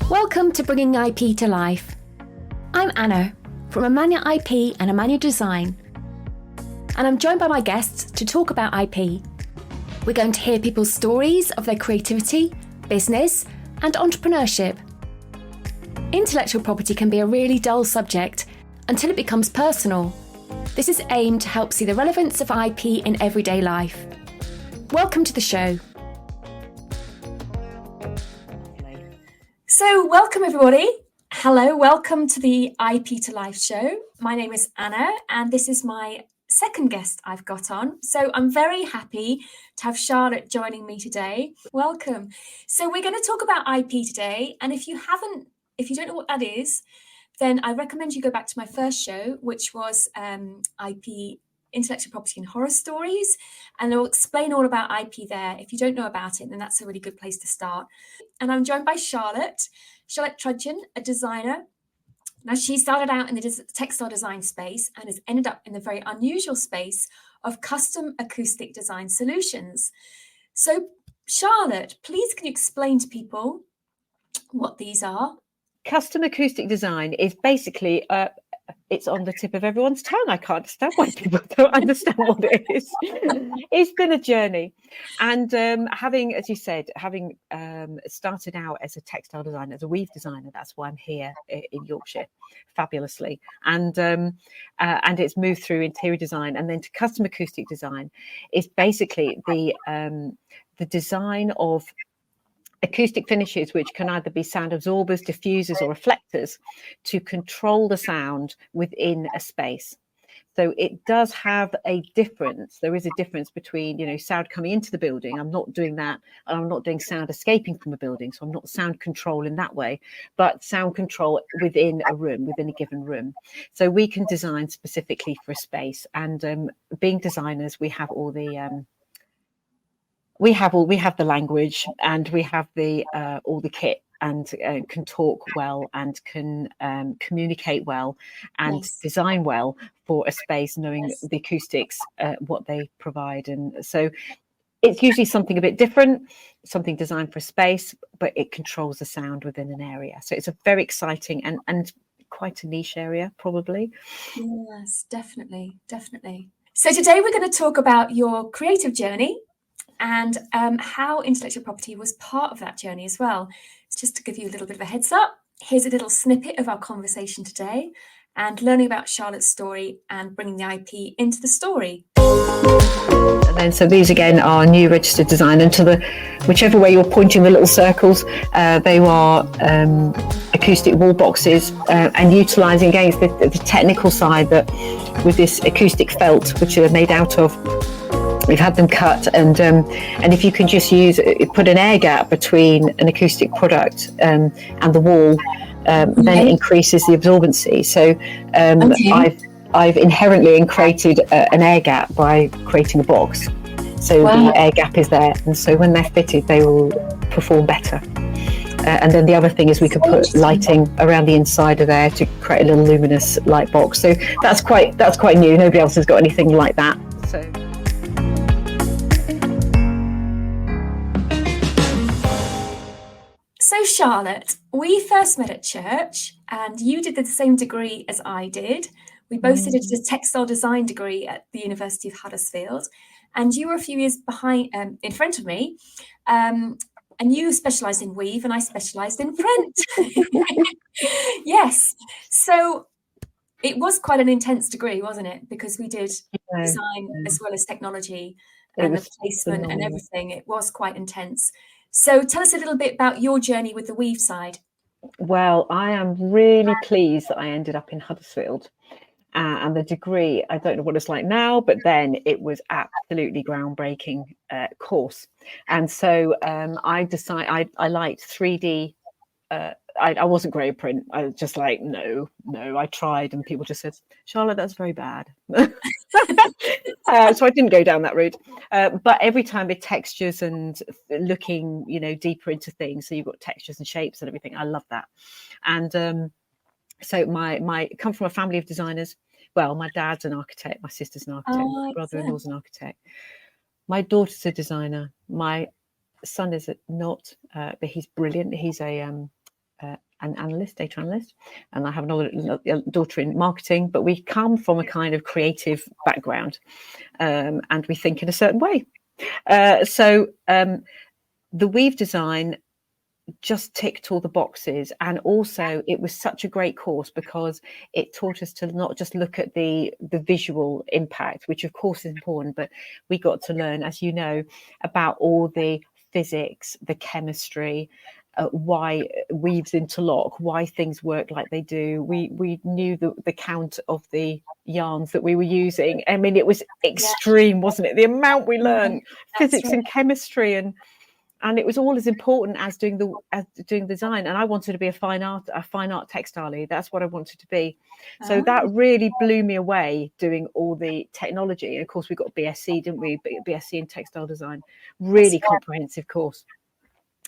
Welcome to Bringing IP to Life. I'm Anna from Amanya IP and Amanya Design, and I'm joined by my guests to talk about IP. We're going to hear people's stories of their creativity, business, and entrepreneurship. Intellectual property can be a really dull subject until it becomes personal. This is aimed to help see the relevance of IP in everyday life. Welcome to the show. So, welcome everybody. Hello, welcome to the IP to Life show. My name is Anna, and this is my second guest I've got on. So I'm very happy to have Charlotte joining me today. Welcome. So we're going to talk about IP today, and if you don't know what that is, then I recommend you go back to my first show, which was IP, intellectual property and horror stories, and I'll explain all about IP there. If you don't know about it, then that's a really good place to start. And I'm joined by Charlotte Trudgeon, a designer. Now, she started out in the textile design space and has ended up in the very unusual space of custom acoustic design solutions. So, Charlotte, please can you explain to people what these are? Custom acoustic design is basically it's on the tip of everyone's tongue. I can't understand why people don't understand what it is. It's been a journey, and having started out as a textile designer, as a weave designer, that's why I'm here in Yorkshire, fabulously, and it's moved through interior design and then to custom acoustic design. Is basically the design of acoustic finishes, which can either be sound absorbers, diffusers, or reflectors, to control the sound within a space. So it does have a difference. There is a difference between, sound coming into the building. I'm not doing that, and I'm not doing sound escaping from a building. So I'm not sound control in that way, but sound control within a room, within a given room. So we can design specifically for a space. And being designers, we have all the we have the language, and we have the all the kit, and can talk well, and can communicate well, and design well for a space, knowing the acoustics, what they provide. And so it's usually something a bit different, something designed for a space, but it controls the sound within an area. So it's a very exciting and quite a niche area, probably. Yes, definitely. So today we're going to talk about your creative journey, and how intellectual property was part of that journey as well. Just to give you a little bit of a heads up, here's a little snippet of our conversation today, and learning about Charlotte's story and bringing the IP into the story. And then, so these again are new registered design, and to the whichever way you're pointing the little circles, they are acoustic wall boxes, and utilising against the technical side that with this acoustic felt, which are made out of. We've had them cut, and if you can just put an air gap between an acoustic product and the wall, then it increases the absorbency. So I've inherently created an air gap by creating a box. So the air gap is there, and so when they're fitted, they will perform better. And then the other thing is we could put lighting around the inside of there to create a little luminous light box. So that's quite new. Nobody else has got anything like that. So Charlotte, we first met at church, and you did the same degree as I did. We both did a textile design degree at the University of Huddersfield, and you were a few years in front of me, and you specialised in weave and I specialised in print. Yes, so it was quite an intense degree, wasn't it? Because we did design as well as technology and the placement and everything. It was quite intense. So tell us a little bit about your journey with the weave side. Well, I am really pleased that I ended up in Huddersfield, and the degree, I don't know what it's like now, but then it was absolutely groundbreaking course. And so I decided I liked 3D. I wasn't great at print. I was just like, no, I tried, and people just said, Charlotte, that's very bad. So I didn't go down that route. But every time with textures and looking, deeper into things, so you've got textures and shapes and everything. I love that. And so my come from a family of designers. Well, my dad's an architect, my sister's an architect, my brother-in-law's an architect. My daughter's a designer. My son is not, but he's brilliant. He's a an analyst, data analyst, and I have another daughter in marketing, but we come from a kind of creative background, and we think in a certain way. So the weave design just ticked all the boxes, and also it was such a great course because it taught us to not just look at the visual impact, which of course is important, but we got to learn, as you know, about all the physics, the chemistry, why weaves interlock, why things work like they do. We knew the count of the yarns that we were using. I mean, it was extreme, wasn't it? The amount we learned, physics and chemistry, and it was all as important as doing design. And I wanted to be a fine art textile. That's what I wanted to be. So that really blew me away, doing all the technology. And of course, we got BSc, didn't we? BSc in textile design, really comprehensive course.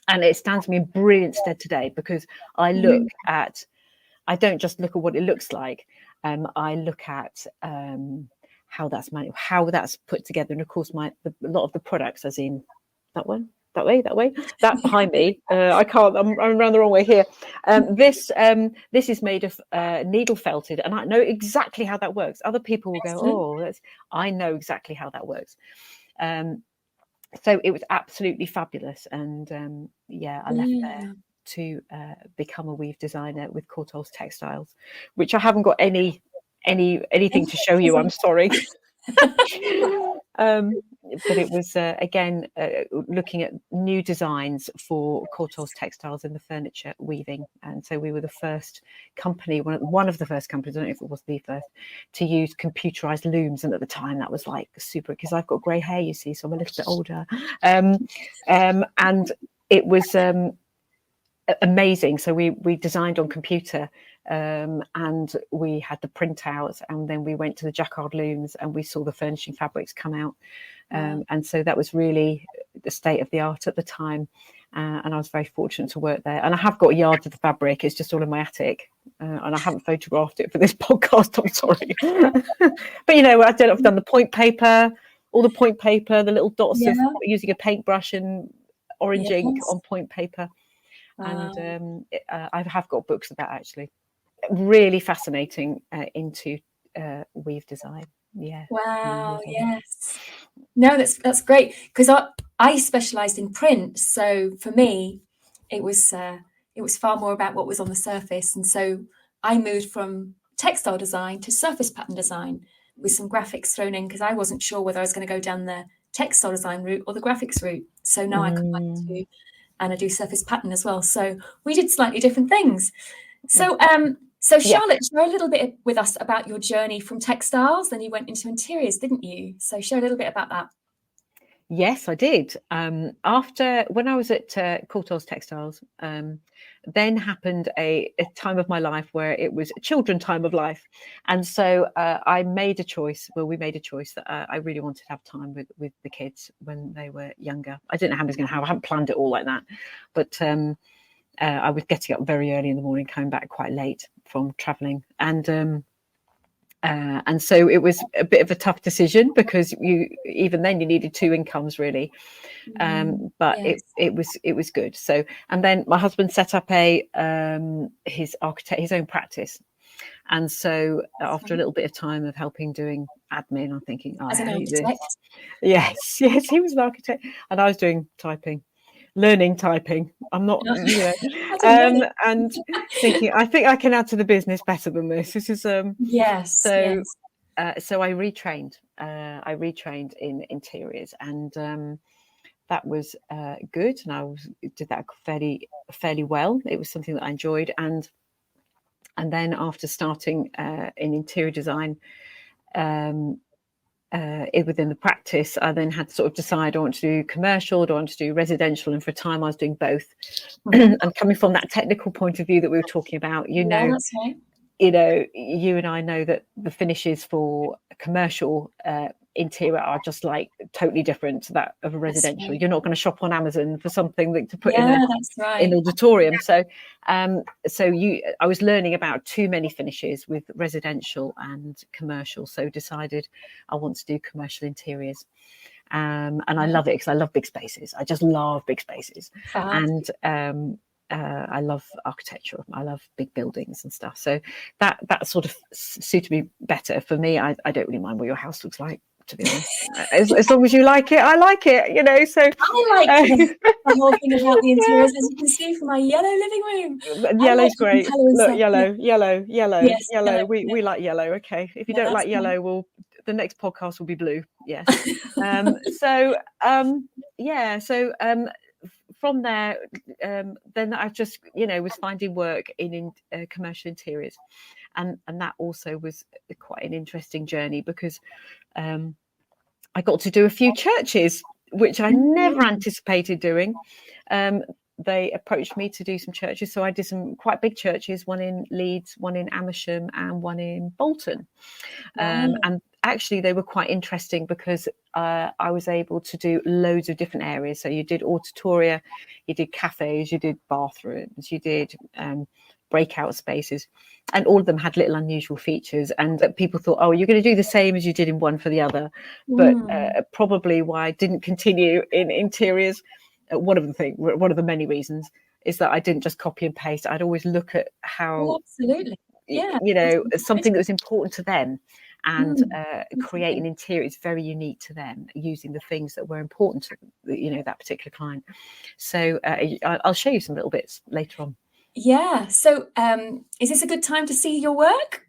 And it stands me in brilliant stead today because I don't just look at what it looks like. I look at how that's put together. And of course, a lot of the products, as in that one, that way, that behind me. I'm around the wrong way here. This is made of needle felted, and I know exactly how that works. Other people will go, I know exactly how that works. So it was absolutely fabulous, and I left there to become a weave designer with Courtaulds Textiles, which I haven't got anything to show you. I'm sorry. But it was again looking at new designs for Courtaulds Textiles in the furniture weaving, and so we were the first company, one of the first companies, I don't know if it was the first, to use computerized looms. And at the time that was like super, because I've got grey hair, you see, so I'm a little bit older, and it was amazing. So we designed on computer, and we had the printouts, and then we went to the jacquard looms and we saw the furnishing fabrics come out. And so that was really the state of the art at the time, and I was very fortunate to work there. And I have got yards of the fabric, it's just all in my attic, and I haven't photographed it for this podcast, I'm sorry. But I've done the point paper, the little dots of using a paintbrush and orange ink on point paper. And I have got books of that, actually. Really fascinating into weave design. Wow. Yes. No, that's great, because I specialised in print, so for me it was far more about what was on the surface, and so I moved from textile design to surface pattern design with some graphics thrown in, because I wasn't sure whether I was going to go down the textile design route or the graphics route. So now I come back to, and I do surface pattern as well. So we did slightly different things. So Charlotte, share a little bit with us about your journey from textiles. Then you went into interiors, didn't you? So share a little bit about that. Yes, I did. After, when I was at Courtaulds Textiles, then happened a time of my life where it was a children time of life. And so we made a choice that I really wanted to have time with the kids when they were younger. I didn't know how I was going to have, I hadn't planned it all like that. But I was getting up very early in the morning, coming back quite late from traveling. And so it was a bit of a tough decision, because you needed two incomes, really. But it was good. So, and then my husband set up his own practice. And so after a little bit of time of helping doing admin, I'm thinking, I hate this. Yes, he was an architect, and I was doing learning typing. I'm not, and thinking, I think I can add to the business better than this. This is So I retrained. I retrained in interiors, and that was good. And I did that fairly well. It was something that I enjoyed. And then after starting in interior design, within the practice, I then had to sort of decide, do I want to do commercial, do I want to do residential? And for a time I was doing both. And coming from that technical point of view that we were talking about, that's right. You and I know that the finishes for commercial interior are just like totally different to that of a residential. Right. You're not going to shop on Amazon for something to put in an auditorium. So I was learning about too many finishes with residential and commercial, so decided I want to do commercial interiors. And I love it because I love big spaces. I just love big spaces. And I love architecture. I love big buildings and stuff. So that sort of suited me better. For me, I don't really mind what your house looks like, to be honest. As long as you like it, I like it, you know. So I like the whole thing about the interiors, as you can see from my yellow living room. Yellow's great. Look, yellow. Yes, yellow. We like yellow. Okay. If you don't like yellow, well, the next podcast will be blue. Yes. From there, then I just, was finding work in commercial interiors, and that also was quite an interesting journey, because I got to do a few churches, which I never anticipated doing. They approached me to do some churches, so I did some quite big churches, one in Leeds, one in Amersham, and one in Bolton. And actually they were quite interesting, because I was able to do loads of different areas. So you did auditoria, you did cafes, you did bathrooms, you did breakout spaces, and all of them had little unusual features, and people thought, oh, you're going to do the same as you did in one for the other. But probably why I didn't continue in interiors, one of the many reasons, is that I didn't just copy and paste. I'd always look at how, something that was important to them, and create an interior that's very unique to them, using the things that were important to that particular client. So I'll show you some little bits later on. Yeah. So is this a good time to see your work?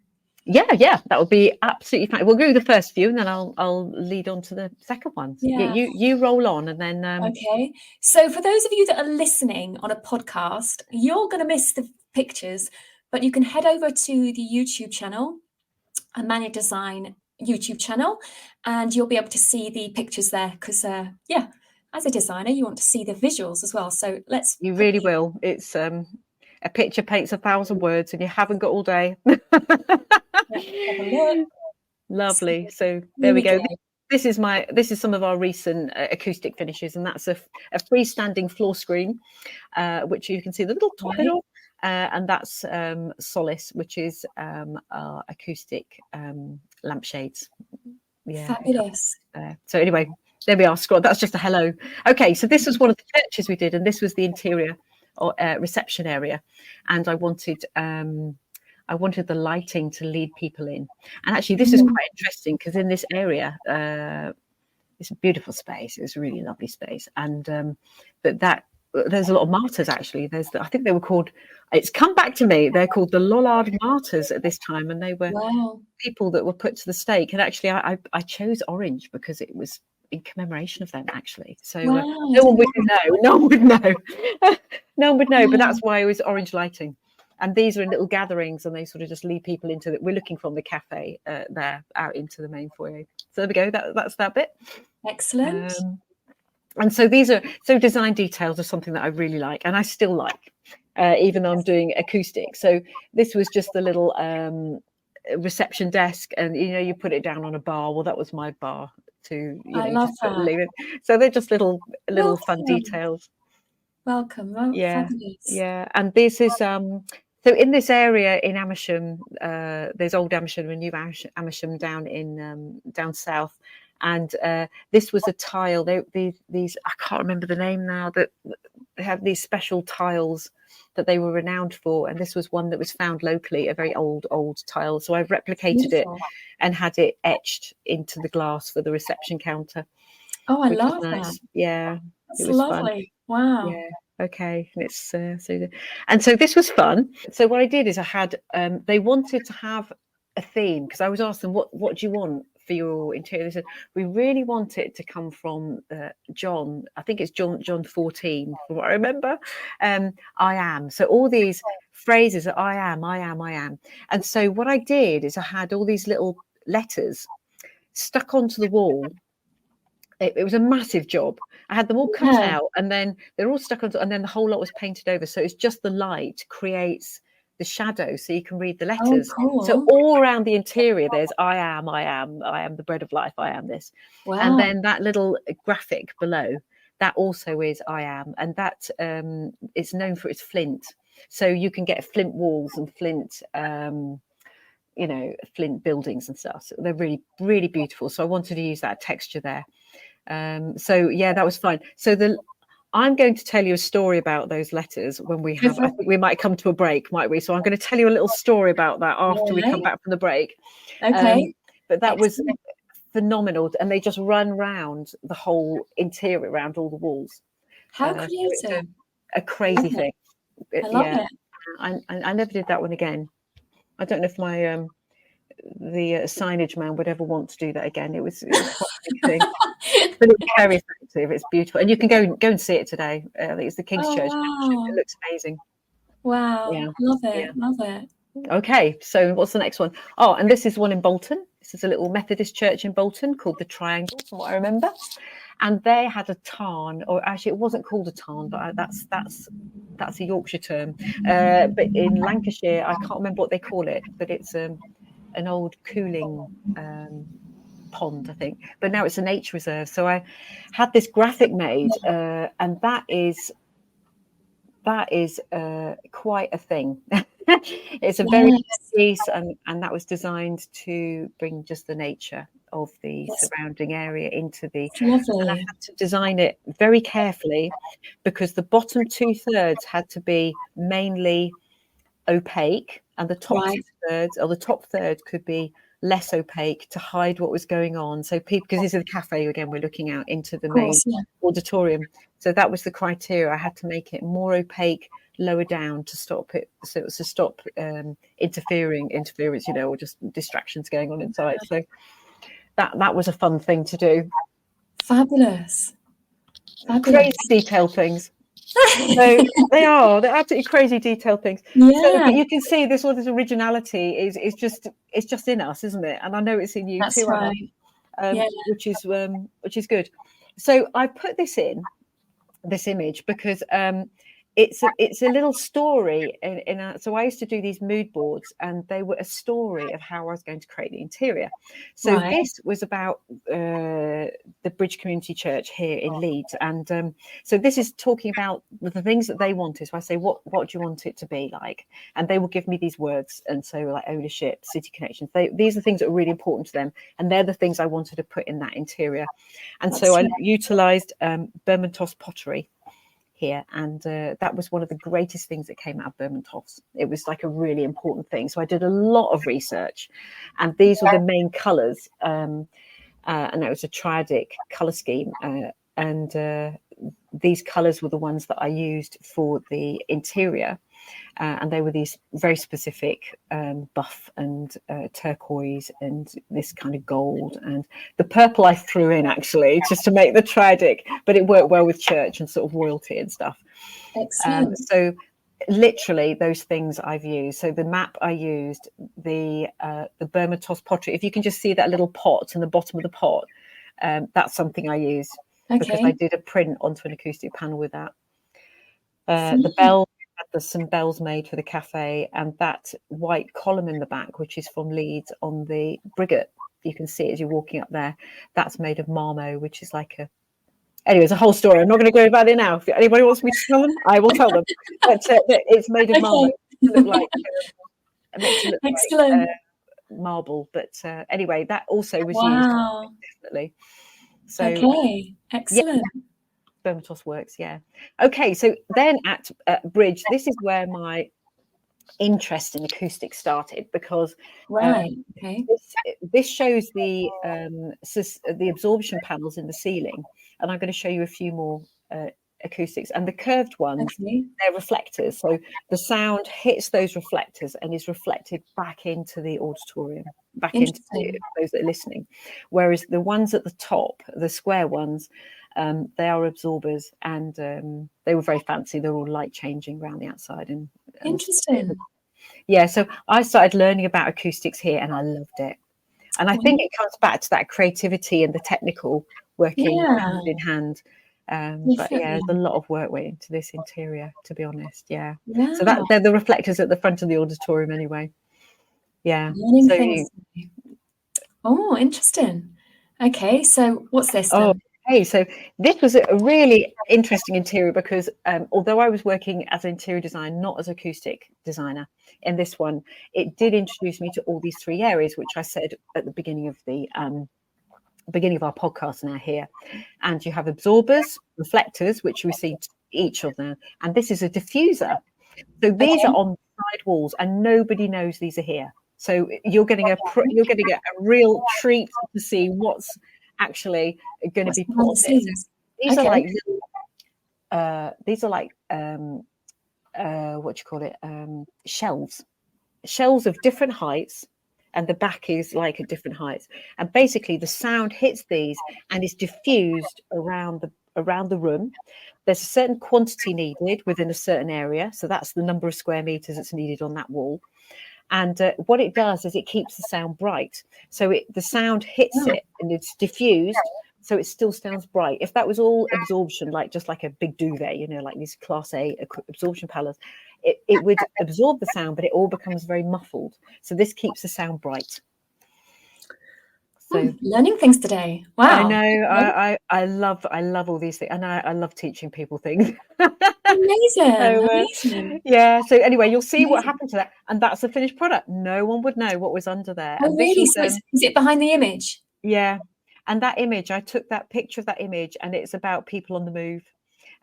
Yeah, that would be absolutely fine. We'll do the first few, and then I'll lead on to the second ones. Yeah, you roll on, and then okay. So for those of you that are listening on a podcast, you're going to miss the pictures, but you can head over to the YouTube channel, Amanya Design YouTube channel, and you'll be able to see the pictures there, because as a designer, you want to see the visuals as well. So you really will. It's a picture paints 1,000 words, and you haven't got all day. Lovely. So there we go. This is some of our recent acoustic finishes, and that's a freestanding floor screen, which you can see the little top of, and that's Solace, which is our acoustic lampshades. Yeah, fabulous. So anyway, there we are. Scroll. That's just a hello. Okay, so this was one of the churches we did, and this was the interior or reception area, and I wanted the lighting to lead people in. And actually, this is quite interesting, because in this area, it's a beautiful space. It's a really lovely space, and but there's a lot of martyrs. Actually, I think they were called. It's come back to me. They're called the Lollard Martyrs at this time, and they were people that were put to the stake. And actually, I chose orange because it was in commemoration of them, actually. So no one would know. No one would know. No one would know. But that's why it was orange lighting. And these are in little gatherings, and they sort of just lead people into it. We're looking from the cafe there out into the main foyer. So there we go. That's that bit. Excellent. And so these are design details are something that I really like, and I still like, even though I'm doing acoustic. So this was just the little reception desk, and you put it down on a bar. Well, that was my bar too. I love that. So they're just little fun details. Welcome. Fabulous. Yeah, and this is so in this area in Amersham, there's Old Amersham and New Amersham down in down south, and this was a tile. These I can't remember the name now. That they have these special tiles that they were renowned for, and this was one that was found locally, a very old tile. So I've replicated it and had it etched into the glass for the reception counter. Oh, I love that. Yeah, it's lovely. Fun. Wow. Yeah. Okay, and it's so this was fun. So what I did is I had they wanted to have a theme, because I was asking what do you want for your interior. They said we really want it to come from John. I think it's John 14, from what I remember. I am. So all these phrases are I am. And so what I did is I had all these little letters stuck onto the wall. It was a massive job. I had them all cut out, and then they're all stuck on, and then the whole lot was painted over. So it's just the light creates the shadow, so you can read the letters. Oh, cool. So all around the interior, there's I am the bread of life, I am this. Wow. And then that little graphic below, that also is I am, and that it's known for its flint. So you can get flint walls and flint flint buildings and stuff. So they're really, really beautiful. So I wanted to use that texture there. So yeah, that was fine. So I'm going to tell you a story about those letters when we have, I think we might come to a break, might we? So I'm going to tell you a little story about that after we come back from the break. Okay. But that was phenomenal. And they just run round the whole interior, around all the walls. How So creative. it's a crazy thing. I love it. I never did that one again. I don't know if my the signage man would ever want to do that again. It was quite a big thing, but it's very effective. It's beautiful, and you can go and see it today. I think it's the King's Church. Wow. It looks amazing. Wow. Yeah. Love it. Love it. Okay, so what's the next one? Oh, and this is one in Bolton. This is a little Methodist church in Bolton called the Triangle, from what I remember. And they had a tarn, or actually it wasn't called a tarn, but that's a Yorkshire term. But in Lancashire, I can't remember what they call it, but it's an old cooling pond, I think. But now it's a nature reserve. So I had this graphic made, and that is quite a thing. It's a very piece, and that was designed to bring just the nature of the surrounding area into the. And I had to design it very carefully because the bottom 2/3 had to be mainly opaque, and the top 2/3 or the top third could be less opaque to hide what was going on. So people, because this is the cafe again, we're looking out into the main auditorium. So that was the criteria. I had to make it more opaque lower down to stop it, so it was to stop interference, or just distractions going on inside. So that was a fun thing to do. Fabulous. Crazy detailed things. So they're absolutely crazy detailed things. Yeah. But you can see this originality is just in us, isn't it? And I know it's in you too, right. Anna, which is good. So I put this image because it's a little story so I used to do these mood boards, and they were a story of how I was going to create the interior. So this was about the Bridge Community Church here in Leeds, and so this is talking about the things that they wanted. So I say, what do you want it to be like? And they will give me these words, and so like ownership, city connections, these are things that are really important to them, and they're the things I wanted to put in that interior. And so I utilized Bermontos pottery here, and that was one of the greatest things that came out of Bermontos. It was like a really important thing. So I did a lot of research, and these were the main colours, and it was a triadic colour scheme, and these colours were the ones that I used for the interior, and they were these very specific buff and turquoise and this kind of gold, and the purple I threw in actually just to make the triadic, but it worked well with church and sort of royalty and stuff. Excellent. So literally those things I've used. So the map I used, the Bermontos pottery, if you can just see that little pot in the bottom of the pot, that's something I use because I did a print onto an acoustic panel with that. The bell, there's some bells made for the cafe, and that white column in the back, which is from Leeds on the Brigate, you can see it as you're walking up there, that's made of marmo, which is like anyway, it's a whole story. I'm not going to go about it now. If anybody wants me to tell them, I will tell them. But it's made of marmo. It makes it look Excellent. like marble. But anyway, that also was used, definitely. So Excellent. Bermontos works, Okay, so then at Bridge, this is where my interest in acoustics started, because this shows the absorption panels in the ceiling, and I'm going to show you a few more acoustics, and the curved ones, they're reflectors, so the sound hits those reflectors and is reflected back into the auditorium, back into those that are listening, whereas the ones at the top, the square ones, they are absorbers, and they were very fancy. They're all light changing around the outside. And interesting. So I started learning about acoustics here, and I loved it. And I think it comes back to that creativity and the technical working hand in hand. But there's a lot of work went into this interior, to be honest. So they're the reflectors at the front of the auditorium anyway. Oh, interesting. Okay, so what's this then? Okay, so this was a really interesting interior because although I was working as an interior designer, not as acoustic designer, in this one, it did introduce me to all these three areas, which I said at the beginning of the beginning of our podcast now here. And you have absorbers, reflectors, which we see each of them. And this is a diffuser. So these are on side walls, and nobody knows these are here. So you're getting a real treat to see what's actually going to be put on this. These are like what do you call it? Shelves of different heights, and the back is like at different heights. And basically, the sound hits these and is diffused around the room. There's a certain quantity needed within a certain area, so that's the number of square meters that's needed on that wall. And what it does is it keeps the sound bright. So the sound hits it and it's diffused, so it still sounds bright. If that was all absorption, just like a big duvet, like these Class A absorption panels, it would absorb the sound, but it all becomes very muffled. So this keeps the sound bright. So learning things today. Wow. I know. I love all these things, and I love teaching people things. Amazing. Yeah. So anyway, you'll see what happened to that, and that's the finished product. No one would know what was under there. Oh, really? So is it behind the image? Yeah. And that image, I took that picture of that image, and it's about people on the move.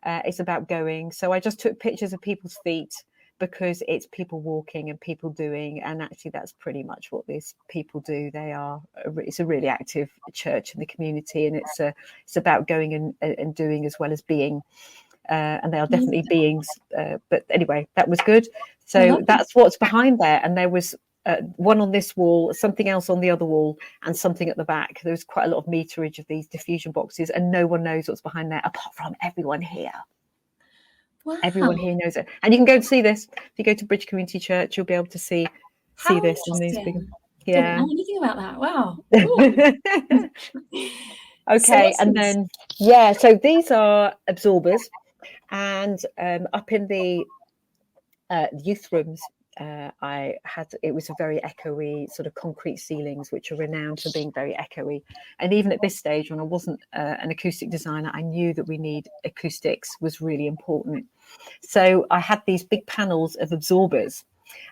It's about going. So I just took pictures of people's feet, because it's people walking and people doing, and actually that's pretty much what these people do. It's a really active church in the community, and it's about going and doing as well as being, and they are definitely beings. But anyway, that was good. So that's what's behind there. And there was one on this wall, something else on the other wall, and something at the back. There was quite a lot of meterage of these diffusion boxes, and no one knows what's behind there apart from everyone here. Wow. Everyone here knows it, and you can go and see this. If you go to Bridge Community Church, you'll be able to see this in these big. Yeah. Didn't know anything about that. Wow. Okay, and then so these are absorbers, and up in the youth rooms, it was a very echoey sort of concrete ceilings, which are renowned for being very echoey. And even at this stage, when I wasn't an acoustic designer, I knew that acoustics was really important. So I had these big panels of absorbers,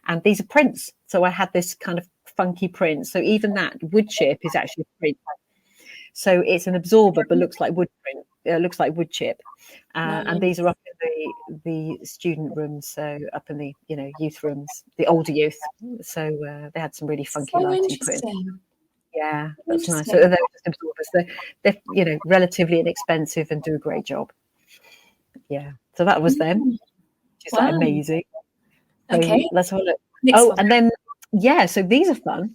and these are prints. So I had this kind of funky print. So even that wood chip is actually a print. So it's an absorber, but looks like wood print. It looks like wood chip. And these are up in the student rooms, so up in the youth rooms, the older youth. So they had some really funky lighting put in. Yeah, that's nice. So they're just absorbers. They're relatively inexpensive and do a great job. Yeah. So that was them. Which is amazing. So let's have a look. And then so these are fun.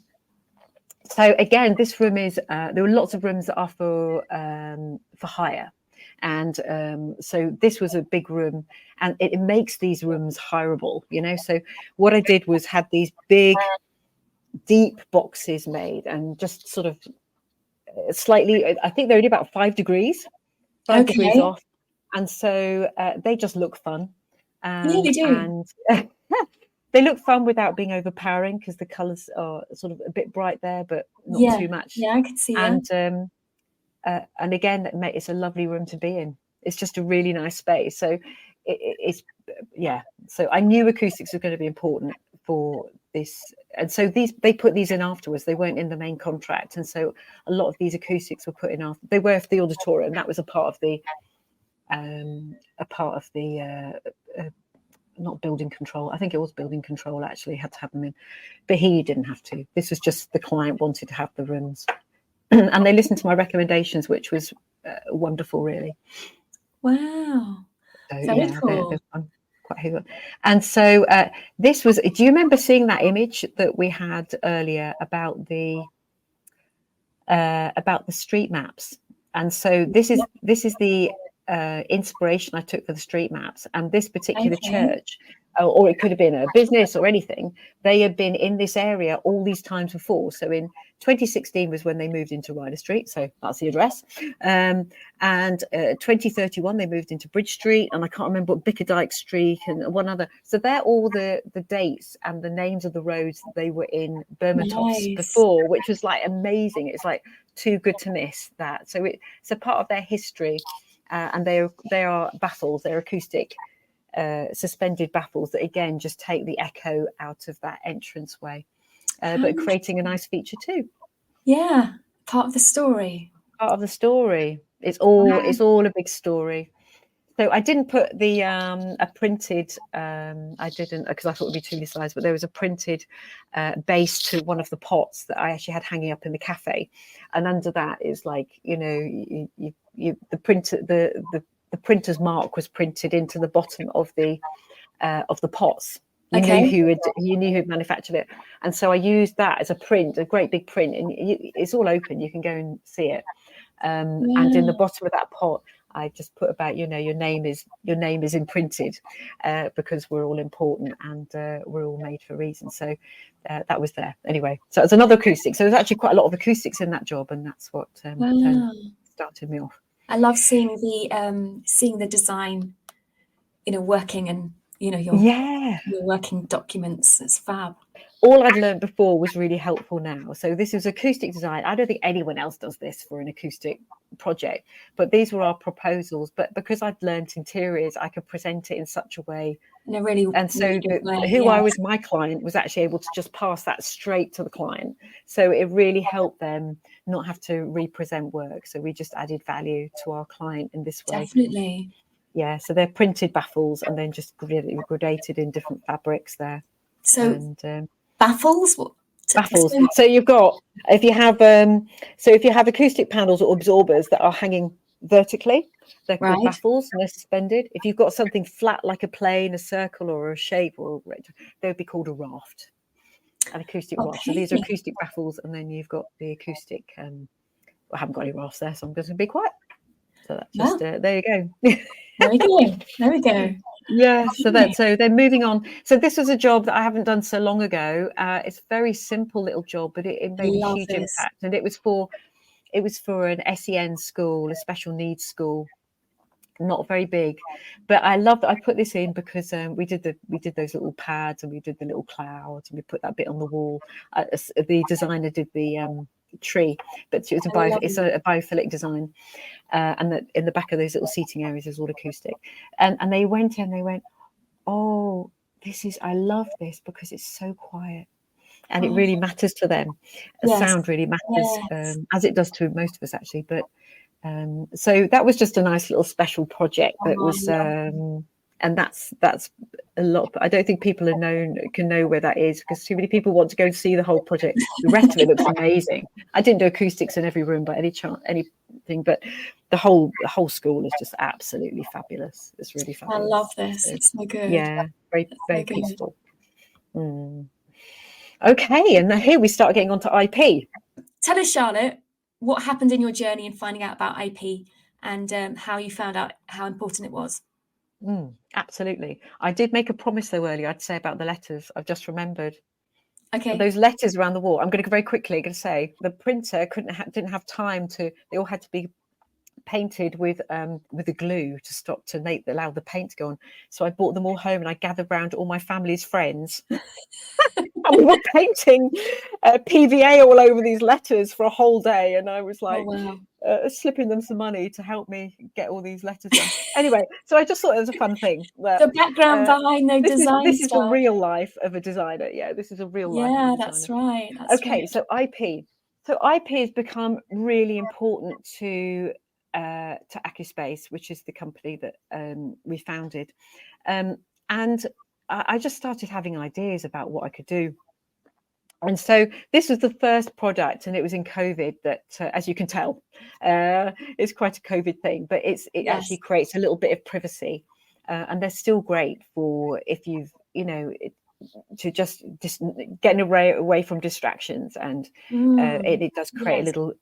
So again, this room is there are lots of rooms that are for hire. And so this was a big room, and it makes these rooms hireable, So what I did was had these big, deep boxes made, and just sort of slightly, I think they're only about 5 degrees off. And so they just look fun. Yeah, they do. And they look fun without being overpowering, because the colours are sort of a bit bright there, but not too much. Yeah, I could see that. And again, it's a lovely room to be in. It's just a really nice space. So it's So I knew acoustics were going to be important for this, and so they put these in afterwards. They weren't in the main contract, and so a lot of these acoustics were put in after. They were for the auditorium. That was a part of the not building control. I think it was building control actually had to have them in, but he didn't have to. This was just the client wanted to have the rooms. And they listened to my recommendations, which was wonderful, really. Wow. So, very cool. They're fun, quite good. And so this was, do you remember seeing that image that we had earlier about the street maps? And so this is the inspiration I took for the street maps. And this particular church, or it could have been a business or anything, they had been in this area all these times before. So in 2016 was when they moved into Ryder Street, so that's the address. And 2031 they moved into Bridge Street, and I can't remember what Bickerdike Street and one other. So they're all the dates and the names of the roads that they were in Bermontops before, which was like amazing. It's like too good to miss that. So it's a part of their history, and they are baffles. They're acoustic suspended baffles that again just take the echo out of that entranceway. But creating a nice feature too. Yeah, part of the story. part of the story. It's all a big story. So I didn't put the a printed. I didn't, because I thought it would be too many slides. But there was a printed base to one of the pots that I actually had hanging up in the cafe, and under that is like, you know, the printer, the printer's mark was printed into the bottom of the pots. You knew who'd manufactured it, and so I used that as a print, a great big print, and it's all open. You can go and see it. And in the bottom of that pot, I just put about, you know, your name is imprinted, because we're all important and we're all made for a reason. So that was there anyway. So it's another acoustic. So there's actually quite a lot of acoustics in that job, and that's what started me off. I love seeing the design, you know, working, and you know your working documents. It's fab. All I'd learned before was really helpful now. So this is acoustic design. I don't think anyone else does this for an acoustic project, but these were our proposals. But because I'd learned interiors, I could present it in such a way. And so I was, my client was actually able to just pass that straight to the client. So it really helped them not have to represent work. So we just added value to our client in this way. Definitely. Yeah. So they're printed baffles and then just gradated in different fabrics there. So baffles. Baffles. So you've got, if you have acoustic panels or absorbers that are hanging vertically, they're called baffles, and they're suspended. If you've got something flat like a plane, a circle, or a shape, or they would be called a raft, an acoustic raft. So these are acoustic baffles, and then you've got the acoustic. I haven't got any rafts there, so I'm going to be quiet. So that's just there you go. There we go. Yeah, so they're moving on. So this was a job that I haven't done so long ago. It's a very simple little job, but it made a huge impact. And it was for an SEN school, a special needs school, not very big. But I put this in because we did those little pads, and we did the little clouds, and we put that bit on the wall. The designer did the tree, but it's a biophilic design, and that in the back of those little seating areas is all acoustic. And they went in, they went, oh, I love this because it's so quiet, and it really matters to them. Sound really matters, as it does to most of us actually. But so that was just a nice little special project that was and that's a lot. I don't think people can know where that is, because too many people want to go and see the whole project. The rest of it looks amazing. I didn't do acoustics in every room by anything, but the whole school is just absolutely fabulous. It's really fabulous. I love this. It's so good. Yeah, very peaceful. Okay, and here we start getting onto IP. Tell us, Charlotte, what happened in your journey in finding out about IP, and how you found out how important it was. Absolutely. I did make a promise though earlier, I'd say, about the letters. I've just remembered. Okay. Those letters around the wall. I'm going to go very quickly. I'm going to say the printer didn't have time to. They all had to be painted with the glue to allow the paint to go on. So I brought them all home, and I gathered around all my family's friends. And we were painting PVA all over these letters for a whole day, and I was like slipping them some money to help me get all these letters done. Anyway, so I just thought it was a fun thing. The background behind the design. This is the real life of a designer. Yeah, this is a real life of a designer. That's right. Okay, so IP. So IP has become really important to Acou.space, which is the company that we founded, and I just started having ideas about what I could do. And so this was the first product, and it was in COVID that, as you can tell, it's quite a COVID thing, but it actually creates a little bit of privacy, and they're still great for if you've, to just getting away from distractions, and it does create a little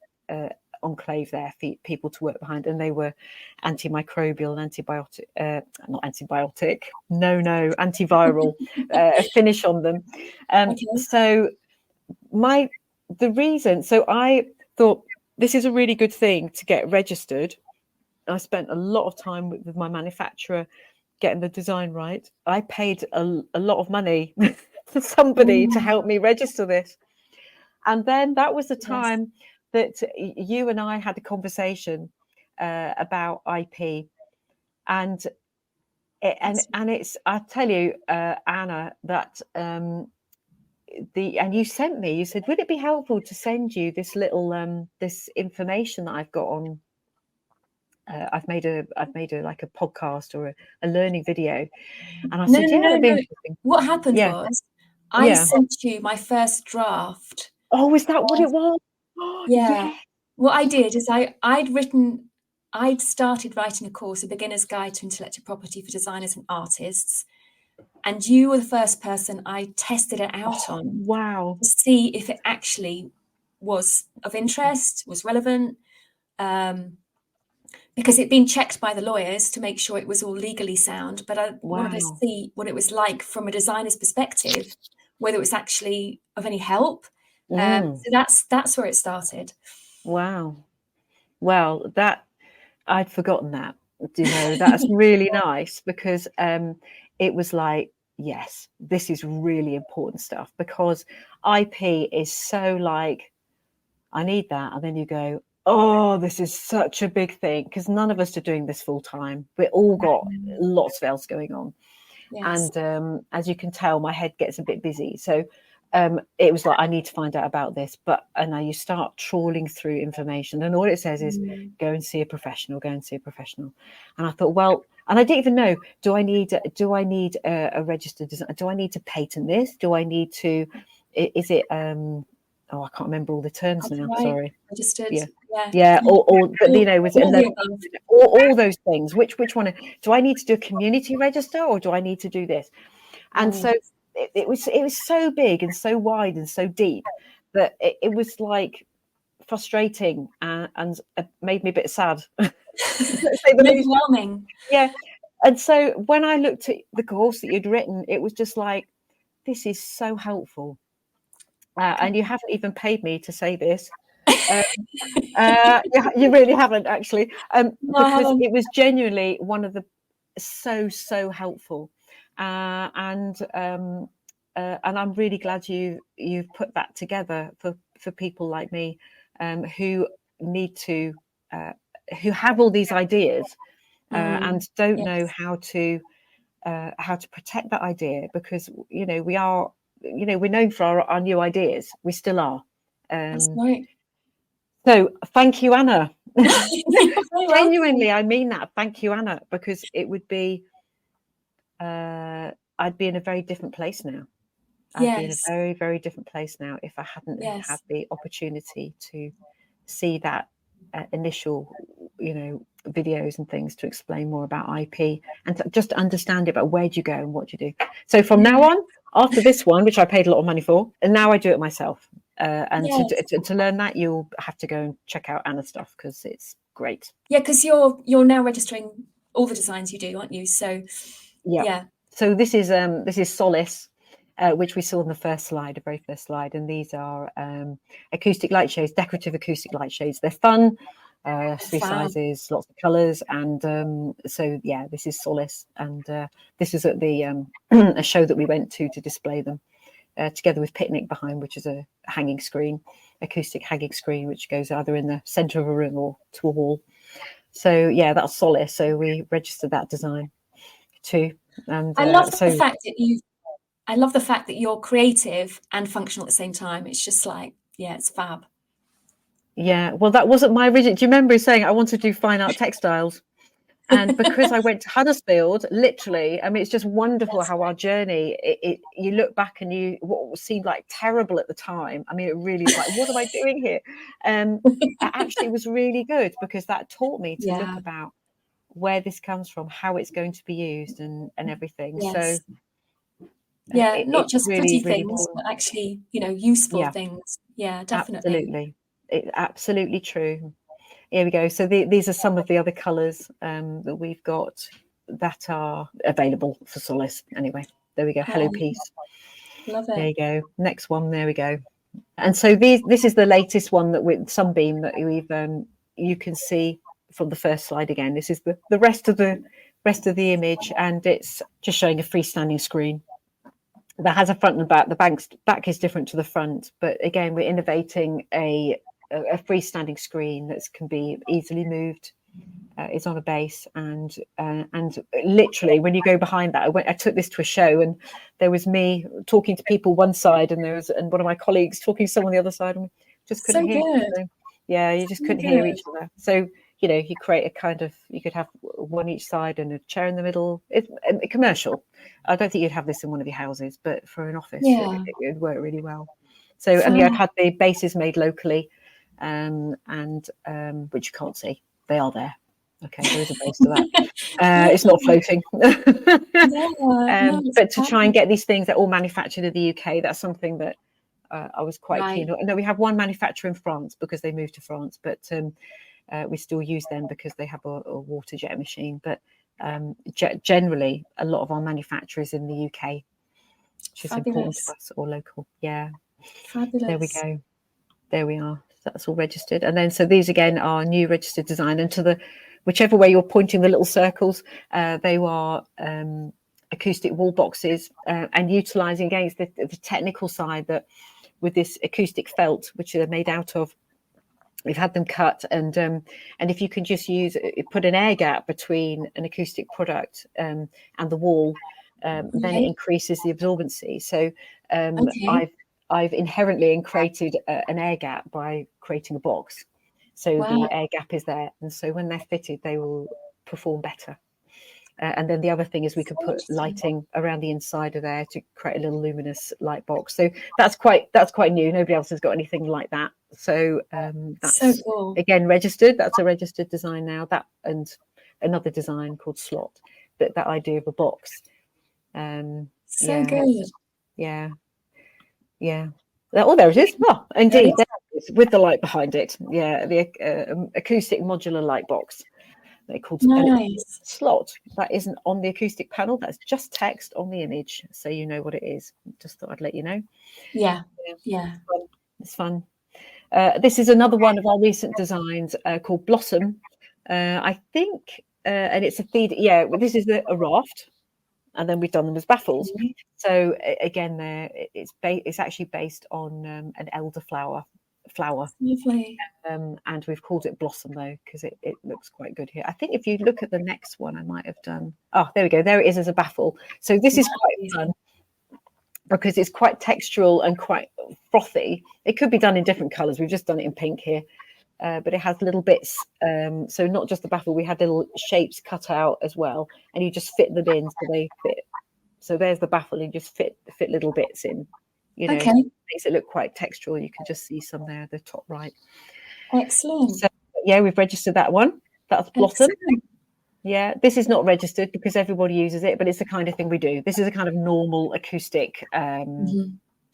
enclave there for people to work behind. And they were antimicrobial and antiviral finish on them. So I thought this is a really good thing to get registered. I spent a lot of time with my manufacturer getting the design right. I paid a lot of money for somebody to help me register this. And then that was the time that you and I had a conversation about IP, and it's, I tell you, Anna, that you sent me, you said, would it be helpful to send you this little this information that I've got on, I've made a like a podcast or a learning video. And I No, said, no, yeah, no, that'd be no. interesting. What happened Yeah. was I Yeah. sent you my first draft. Oh, is that what it was? Oh, Yeah. yeah. What I did is I'd started writing a course, A Beginner's Guide to Intellectual Property for Designers and Artists. And you were the first person I tested it out on Wow. to see if it actually was of interest, was relevant, because it'd been checked by the lawyers to make sure it was all legally sound. But I wanted to Wow. see what it was like from a designer's perspective, whether it was actually of any help. So that's where it started. Wow. Well, that I'd forgotten that. That's really nice, because it was like, yes, this is really important stuff, because IP is so like, I need that. And then you go, oh, this is such a big thing, because none of us are doing this full time. We've all got lots of else going on. Yes. And as you can tell, my head gets a bit busy. So it was like, I need to find out about this. And now you start trawling through information, and all it says is go and see a professional, go and see a professional. And I thought, well, and I didn't even know, do I need a registered design? Do I need to patent this? Do I need to, is it, oh, I can't remember all the terms now. Sorry. Registered. Yeah. Or but was it all those things? Which one? Do I need to do a community register, or do I need to do this? And so it was so big and so wide and so deep that it was like frustrating and made me a bit sad. Overwhelming. Yeah. And so when I looked at the course that you'd written, it was just like, this is so helpful. And you haven't even paid me to say this. You really haven't, actually, because it was genuinely one of the so helpful, and I'm really glad you've put that together for people like me, who need to who have all these ideas and don't know how to protect that idea, because we're known for our new ideas. We still are. That's right. So thank you, Anna. Genuinely, I mean that. Thank you, Anna, because it would be, I'd be in a very different place now. I'd be in a very, very different place now if I hadn't had the opportunity to see that initial, videos and things to explain more about IP and to just understand it, about where do you go and what do you do. So from now on, after this one, which I paid a lot of money for, and now I do it myself. To learn that, you'll have to go and check out Anna's stuff, because it's great. Yeah, because you're now registering all the designs you do, aren't you? So yeah. So this is Solace, which we saw in the very first slide, and these are acoustic light shades, decorative acoustic light shades. They're fun, 3 sizes, lots of colours, and so yeah, this is Solace, and this is at the a show that we went to display them. Together with Picnic behind, which is a hanging screen, acoustic hanging screen, which goes either in the centre of a room or to a wall. So yeah, that's Solace. So we registered that design too. And I love the fact that you're creative and functional at the same time. It's just like, it's fab. Yeah, well, that wasn't my original. Do you remember saying I wanted to do fine art textiles? And because I went to Huddersfield, literally, I mean, it's just wonderful how our journey, you look back and what seemed like terrible at the time. I mean, it really is like, what am I doing here? It actually was really good, because that taught me to look about where this comes from, how it's going to be used, and everything. Yes. So not just really, pretty really things, important. but actually, useful things. Yeah, definitely. Absolutely. It's absolutely true. Here we go. So these are some of the other colours that we've got that are available for Solace. Anyway, there we go. Hello Peace. Love it. There you go. Next one. There we go. And so this is the latest one that with Sunbeam that we've you can see from the first slide again. This is the rest of the image, and it's just showing a freestanding screen that has a front and back. The back is different to the front, but again, we're innovating a freestanding screen that can be easily moved It's on a base, and literally when you go behind that, I took this to a show, and there was me talking to people one side, and one of my colleagues talking to someone the other side, and we just couldn't hear. So, yeah, you just couldn't hear each other. So you create a kind of, you could have one each side and a chair in the middle. It's a commercial. I don't think you'd have this in one of your houses, but for an office, it would work really well. So, and I've had the bases made locally, and which you can't see. They are there. Okay, there is a base to that. It's not floating. But to try and get these things that are all manufactured in the UK, that's something that I was quite keen on. No, we have one manufacturer in France because they moved to France, but we still use them because they have a water jet machine. But generally, a lot of our manufacturers in the UK, which is important to us, or local. Yeah. Fabulous. There we go. There we are. That's all registered. And then, so these again are new registered design. And to the whichever way you're pointing the little circles, they are acoustic wall boxes, and utilising again the technical side that with this acoustic felt, which they're made out of, we've had them cut, and if you can just put an air gap between an acoustic product and the wall, then it increases the absorbency. So I've inherently created an air gap by creating a box. So the air gap is there. And so when they're fitted, they will perform better. And then the other thing is we could put lighting around the inside of there to create a little luminous light box. So that's quite new. Nobody else has got anything like that. So that's so cool. Again, registered. That's a registered design now. That and another design called Slot. That idea of a box. So good. Yeah. Oh, there it is. Oh, indeed, there it is, with the light behind it. Yeah, the acoustic modular light box. They're called Slot. That isn't on the acoustic panel. That's just text on the image, so you know what it is. Just thought I'd let you know. Yeah. It's fun. This is another one of our recent designs called Blossom. I think, and it's a feed. Yeah, this is a raft. And then we've done them as baffles. Mm-hmm. So again, it's actually based on an elderflower. Lovely. And we've called it Blossom though, because it looks quite good here. I think if you look at the next one, I might have done. Oh, there we go. There it is as a baffle. So this is quite fun because it's quite textural and quite frothy. It could be done in different colours. We've just done it in pink here. But it has little bits, so not just the baffle, we had little shapes cut out as well, and you just fit them in so they fit. So there's the baffle, you just fit little bits in, makes it look quite textural. You can just see some there at the top right. Excellent. So yeah, we've registered that one. That's Blossom. Excellent. Yeah, this is not registered because everybody uses it, but it's the kind of thing we do. This is a kind of normal acoustic,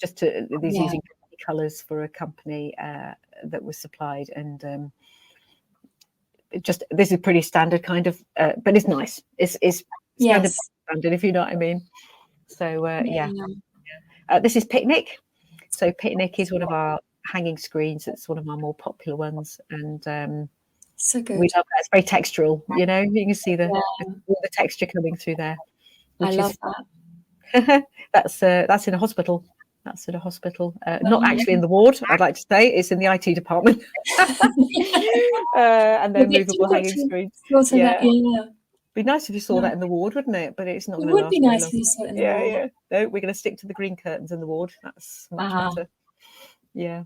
just these using colours for a company that was supplied, and this is pretty standard kind of, but it's nice. It's standard, if you know what I mean. So this is Picnic. So Picnic is one of our hanging screens. It's one of our more popular ones, and so good. We love that. It's very textural. You can see all the texture coming through there. I love that. That's in a hospital. That's in a hospital, not actually in the ward, I'd like to say. It's in the IT department. And then movable hanging screens. Be nice if you saw that in the ward, wouldn't it? But it's not going to last. It would be nice if you saw it in the ward. Yeah. No, we're going to stick to the green curtains in the ward. That's much better. Yeah.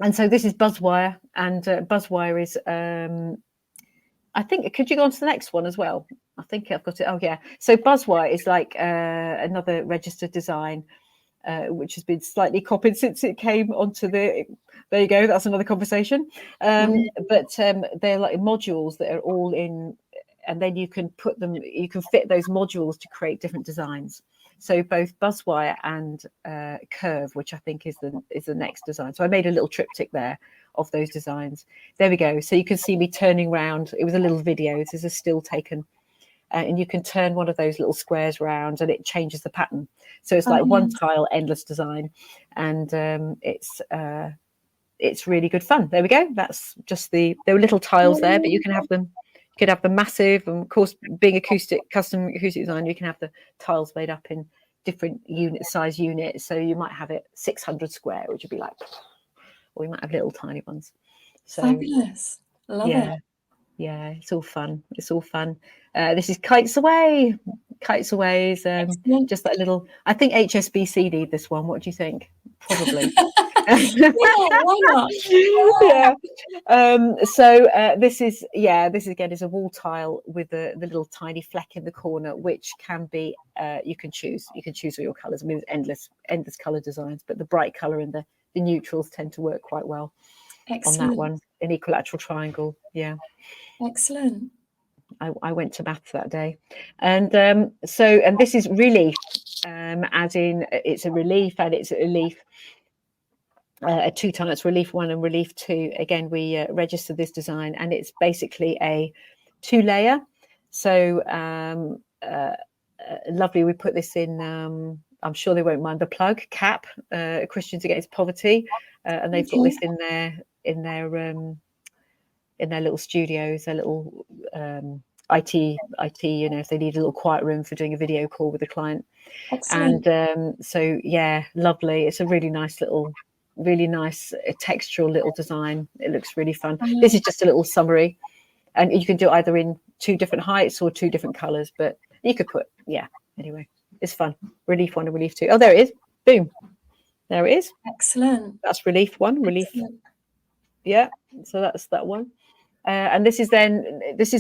And so this is Buzzwire, and Buzzwire is, I think, could you go on to the next one as well? I think I've got it. Oh, yeah. So Buzzwire is like another registered design, which has been slightly copied since it came onto the. There you go. That's another conversation. But they're like modules that are all in, and then you can put them. You can fit those modules to create different designs. So both Buzzwire and Curve, which I think is the next design. So I made a little triptych there of those designs. There we go. So you can see me turning round. It was a little video. This is a still taken. And you can turn one of those little squares round and it changes the pattern. So it's like one tile, endless design. And it's really good fun. There we go. That's just there were little tiles there, but you can have them. You could have the massive, and of course, being custom acoustic design, you can have the tiles made up in different size units. So you might have it 600 square, which would be like, or you might have little tiny ones. So, fabulous. Love it. Yeah, it's all fun. It's all fun. This is Kites Away. Kites Away is just that little. I think HSBC need this one. What do you think? Probably. Yeah, why not? Yeah. So this is again is a wall tile with the little tiny fleck in the corner, which can be you can choose all your colours. I mean, there's endless colour designs, but the bright colour and the neutrals tend to work quite well on that one. An equilateral triangle. Yeah. Excellent. I went to maths that day, and this is relief, as in it's a relief, and it's a relief, a 2 times relief 1 and relief 2. Again, we registered this design, and it's basically a 2-layer. So lovely. We put this in. I'm sure they won't mind the plug. CAP, Christians Against Poverty, and they've got this in their little studios, their little IT, you know, if they need a little quiet room for doing a video call with a client. Excellent. And so, yeah, lovely. It's a really nice textural little design. It looks really fun. This is just a little summary, and you can do either in 2 different heights or 2 different colors, but you could put, anyway, it's fun. Relief 1 and relief 2. Oh, there it is. Boom. There it is. Excellent. That's relief 1, relief. Excellent. Yeah. So that's that one. And this is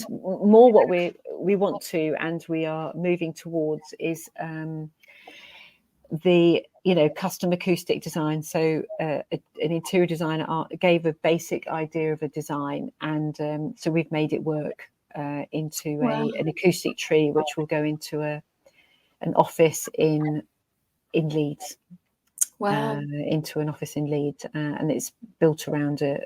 more what we want to, and we are moving towards, is the custom acoustic design. So an interior designer gave a basic idea of a design, and so we've made it work into an acoustic tree, which will go into an office in Leeds. Wow. Into an office in Leeds, and it's built around a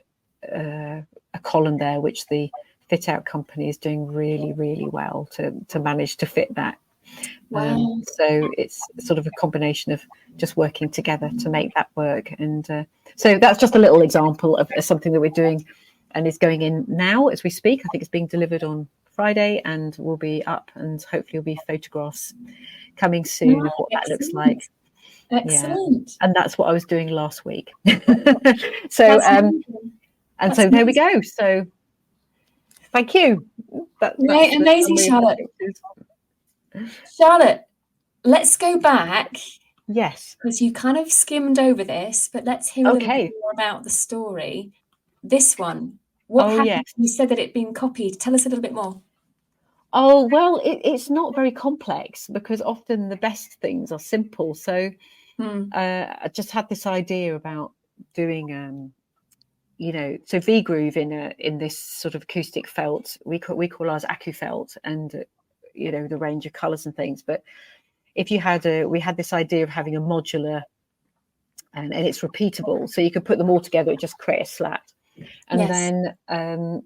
column there, which the fit out company is doing really, really well to manage to fit that. Wow. So it's sort of a combination of just working together to make that work. And so that's just a little example of something that we're doing, and is going in now as we speak. I think it's being delivered on Friday and will be up, and hopefully will be photographs coming soon of what that looks like. Excellent. Yeah. And that's what I was doing last week. So so there we go. So thank you. Right, amazing, Charlotte. Charlotte, let's go back. Yes. Because you kind of skimmed over this, but let's hear a little bit more about the story. This one. What happened? Yes. You said that it'd been copied. Tell us a little bit more. Oh, well, it's not very complex, because often the best things are simple. So I just had this idea about doing, so V-groove in this sort of acoustic felt. We call ours Acou felt, and the range of colours and things. But if you had we had this idea of having a modular, and it's repeatable, so you could put them all together, it just create a slat, and then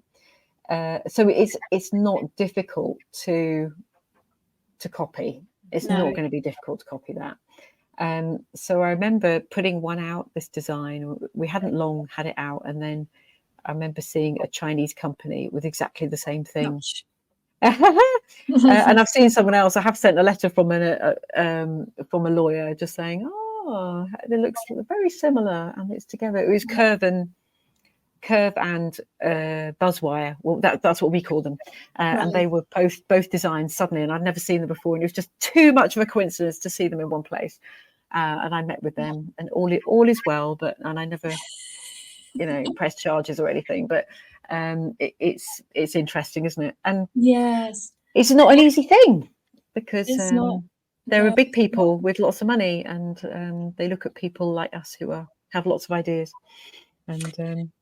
so it's not difficult to copy. It's not going to be difficult to copy that. So I remember putting one out, this design. We hadn't long had it out, and then I remember seeing a Chinese company with exactly the same thing. And I've seen someone else. I have sent a letter from a lawyer just saying, "Oh, it looks very similar, and it's together." It was curve and buzzwire. Well, that's what we call them, and they were both designed suddenly, and I'd never seen them before, and it was just too much of a coincidence to see them in one place. And I met with them, and all is well. And I never, pressed charges or anything. But it's interesting, isn't it? And yes, it's not an easy thing, because there are big people with lots of money, and they look at people like us who have lots of ideas. And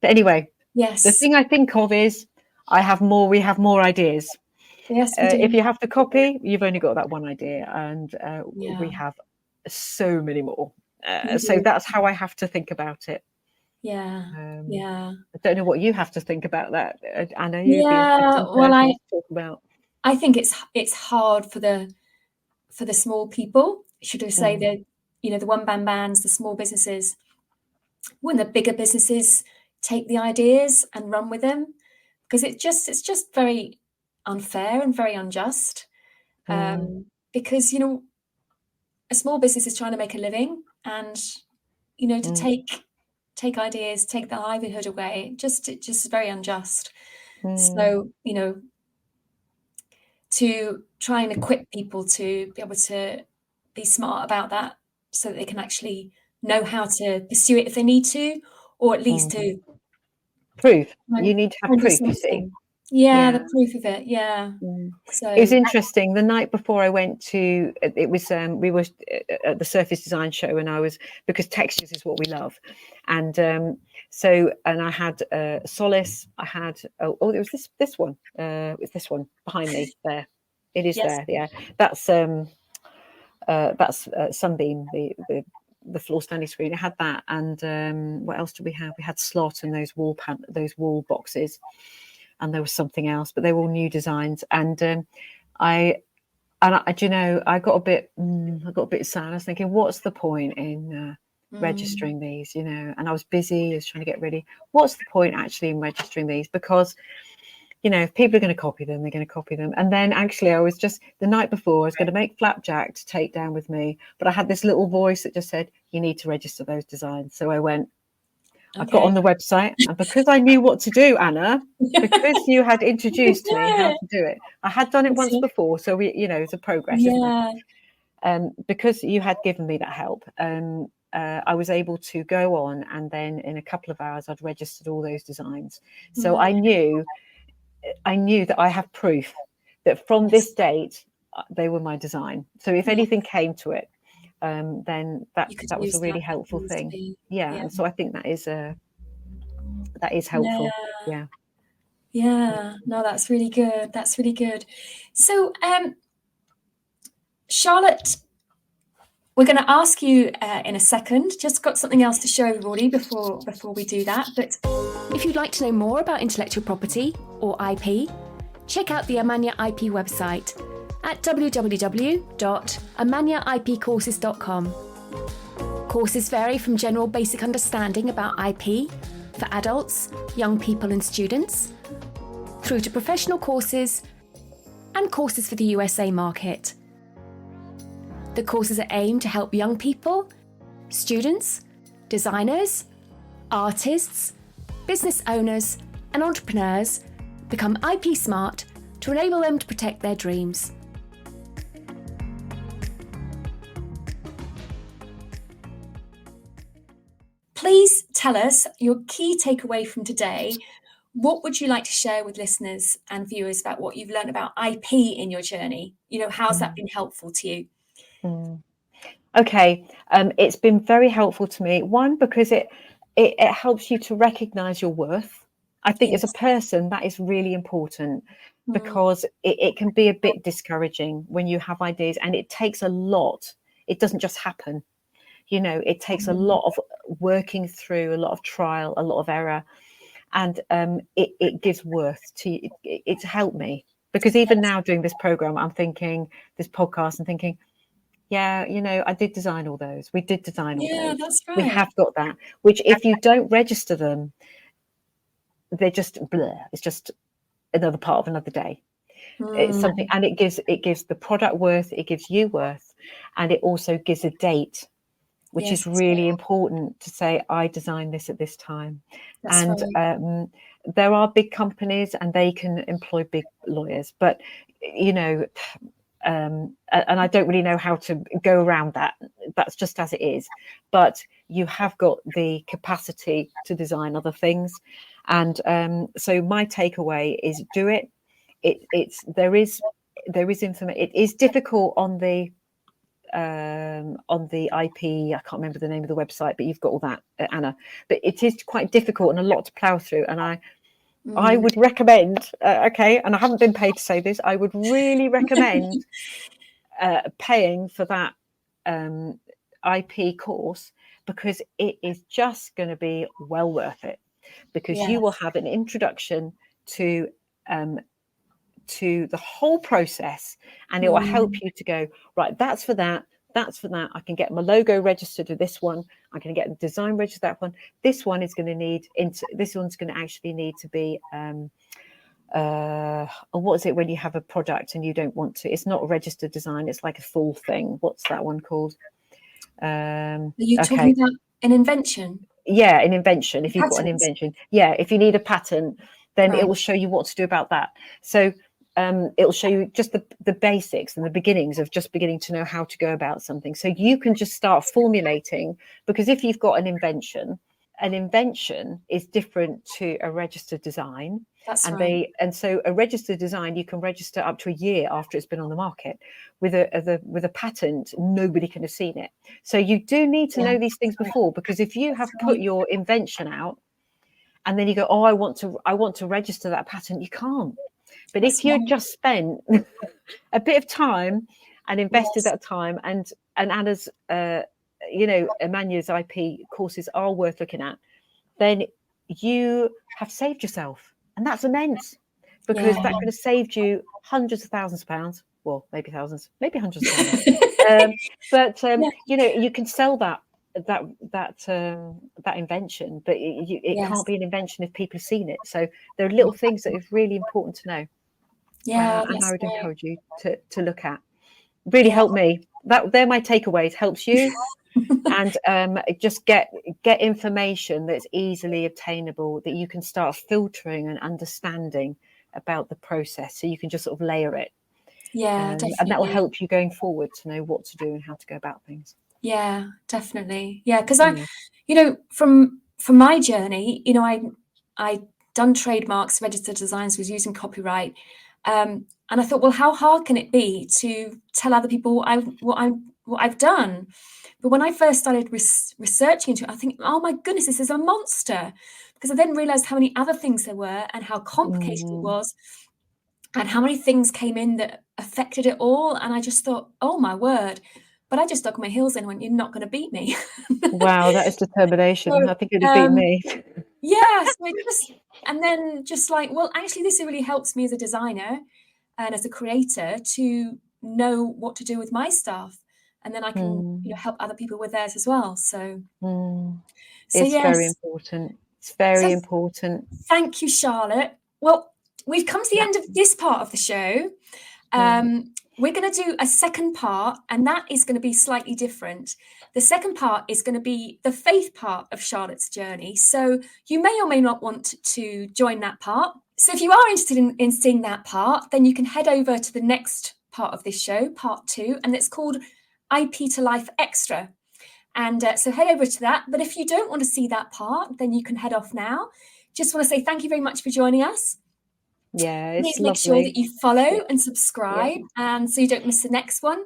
but anyway, yes, the thing I think of is we have more ideas. Yes, we do. If you have to copy, you've only got that one idea, and we have so many more. So that's how I have to think about it. Yeah. I don't know what you have to think about that, Anna. Well, talk about. I think it's hard for the small people. Should I say that the one man bands, the small businesses, when the bigger businesses take the ideas and run with them, because it's just very unfair and very unjust. Because a small business is trying to make a living, and to take ideas, take the livelihood away, it's just very unjust. So, to try and equip people to be able to be smart about that so that they can actually know how to pursue it if they need to, or at least to proof. You need to have proof, you see. Yeah, the proof of it. Yeah. So it was interesting. The night before I went to, it was we were at the Surface Design show, and I was, because textures is what we love, and I had Solace. I had it was this one. It's this one behind me there. It is there. Yeah, that's Sunbeam, the floor standing screen. It had that, and what else did we have? We had Slot and those wall boxes. And there was something else, but they were all new designs. And I got a bit sad. I was thinking, what's the point in registering these? And I was busy. I was trying to get ready. What's the point actually in registering these? Because if people are going to copy them, they're going to copy them. And then actually, I was just the night before, I was going to make Flapjack to take down with me, but I had this little voice that just said, "You need to register those designs." So I went. I got on the website, and because I knew what to do, Anna, because you had introduced me how to do it, I had done it once before, so it's a progress, isn't it? Because you had given me that help, I was able to go on, and then in a couple of hours, I'd registered all those designs. So I knew that I have proof that from this date they were my design. So if anything came to it, then that was a really helpful thing. And so I think that is helpful. No, that's really good. So Charlotte, we're going to ask you in a second. Just got something else to show everybody before we do that. But if you'd like to know more about intellectual property or IP, check out the Amanya IP website at www.amanyaipcourses.com. Courses vary from general basic understanding about IP for adults, young people and students, through to professional courses and courses for the USA market. The courses are aimed to help young people, students, designers, artists, business owners and entrepreneurs become IP smart to enable them to protect their dreams. Please tell us your key takeaway from today. What would you like to share with listeners and viewers about what you've learned about IP in your journey? How's that been helpful to you? Okay, it's been very helpful to me. One, because it helps you to recognize your worth. I think as a person, that is really important, because it can be a bit discouraging when you have ideas, and it takes a lot. It doesn't just happen. It takes a lot of working through, a lot of trial, a lot of error, and it gives worth to it's helped me, because even now doing this program, I'm thinking this podcast and thinking, I did design all those. We did design all those. That's right. We have got that, which if you don't register them, they're just blur. It's just another part of another day. It's something, and it gives the product worth, it gives you worth, and it also gives a date, which is really important to say, I designed this at this time. That's right. There are big companies and they can employ big lawyers, but and I don't really know how to go around that. That's just as it is. But you have got the capacity to design other things. And so my takeaway is do it. There is information. It is difficult on the IP. I can't remember the name of the website, but you've got all that, Anna. But it is quite difficult and a lot to plough through. And I would recommend, and I haven't been paid to say this, I would really recommend paying for that IP course, because it is just going to be well worth it, because you will have an introduction to the whole process, and it will help you to go, right, that's for that. I can get my logo registered with this one. I can get the design registered that one. This one is going to need this one's going to actually need to be what is it when you have a product and you don't want to? It's not a registered design. It's like a full thing. What's that one called? Are you talking about an invention? Yeah, an invention. If you've got an invention, if you need a patent, then it will show you what to do about that. So it will show you just the basics and the beginnings of just beginning to know how to go about something. So you can just start formulating, because if you've got an invention is different to a registered design. That's right. So a registered design, you can register up to a year after it's been on the market. With a patent, nobody can have seen it. So you do need to know these things before, because if you have put your invention out and then you go, oh, I want to register that patent, you can't. But if you just spent a bit of time and invested that time, and Anna's Amanya's IP courses are worth looking at, then you have saved yourself. And that's immense, because that could have saved you hundreds of thousands of pounds. Well, maybe thousands, maybe hundreds of thousands. You can sell that invention, but it can't be an invention if people have seen it. So there are little things that are really important to know. And I would encourage you to look at. Really helped me. They're my takeaways. Helps you. And just get information that's easily obtainable, that you can start filtering and understanding about the process, so you can just sort of layer it. Definitely. And that will help you going forward to know what to do and how to go about things. Definitely. Because I from my journey, I done trademarks, registered designs, was using copyright, and I thought, well, how hard can it be to tell other people what I've done? But when I first started researching into it, I think, oh my goodness, this is a monster. Because I then realized how many other things there were and how complicated it was, and how many things came in that affected it all. And I just thought, oh my word. But I just dug my heels in and went, you're not going to beat me. Wow, that is determination. So, I think it'd have beaten me. And then just like, well, actually, this really helps me as a designer and as a creator to know what to do with my stuff. And then I can help other people with theirs as well. So it's very important. It's very important. Thank you, Charlotte. Well, we've come to the end of this part of the show. We're going to do a second part, and that is going to be slightly different. The second part is going to be the faith part of Charlotte's journey. So you may or may not want to join that part. So if you are interested in seeing that part, then you can head over to the next part of this show, part 2, and it's called IP to Life Extra. And so head over to that. But if you don't want to see that part, then you can head off now. Just want to say thank you very much for joining us. It's Please make sure that you follow and subscribe, and so you don't miss the next one.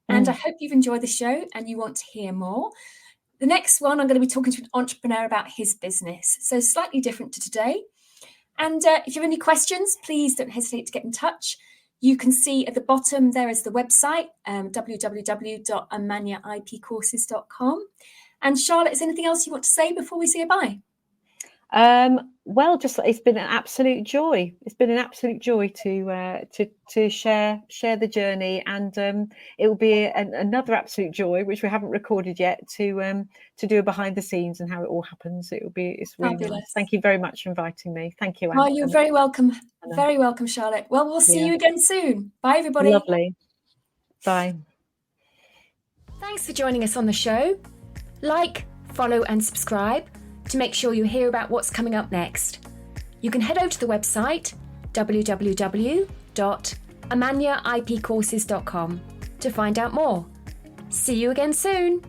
And I hope you've enjoyed the show and you want to hear more. The next one, I'm going to be talking to an entrepreneur about his business, so slightly different to today. And if you have any questions, please don't hesitate to get in touch. You can see at the bottom there is the website, www.amanyaipcourses.com. And Charlotte, is there anything else you want to say before we say bye? Well, just it's been an absolute joy. It's been an absolute joy to share the journey, and it will be another absolute joy, which we haven't recorded yet, to do a behind the scenes and how it all happens. It's really fabulous. Nice. Thank you very much for inviting me. Thank you, Anna. Oh, you're very welcome. Very welcome, Charlotte. Well, we'll see you again soon. Bye, everybody. Lovely. Bye. Thanks for joining us on the show. Like, follow, and subscribe to make sure you hear about what's coming up next. You can head over to the website www.amanyaipcourses.com to find out more. See you again soon.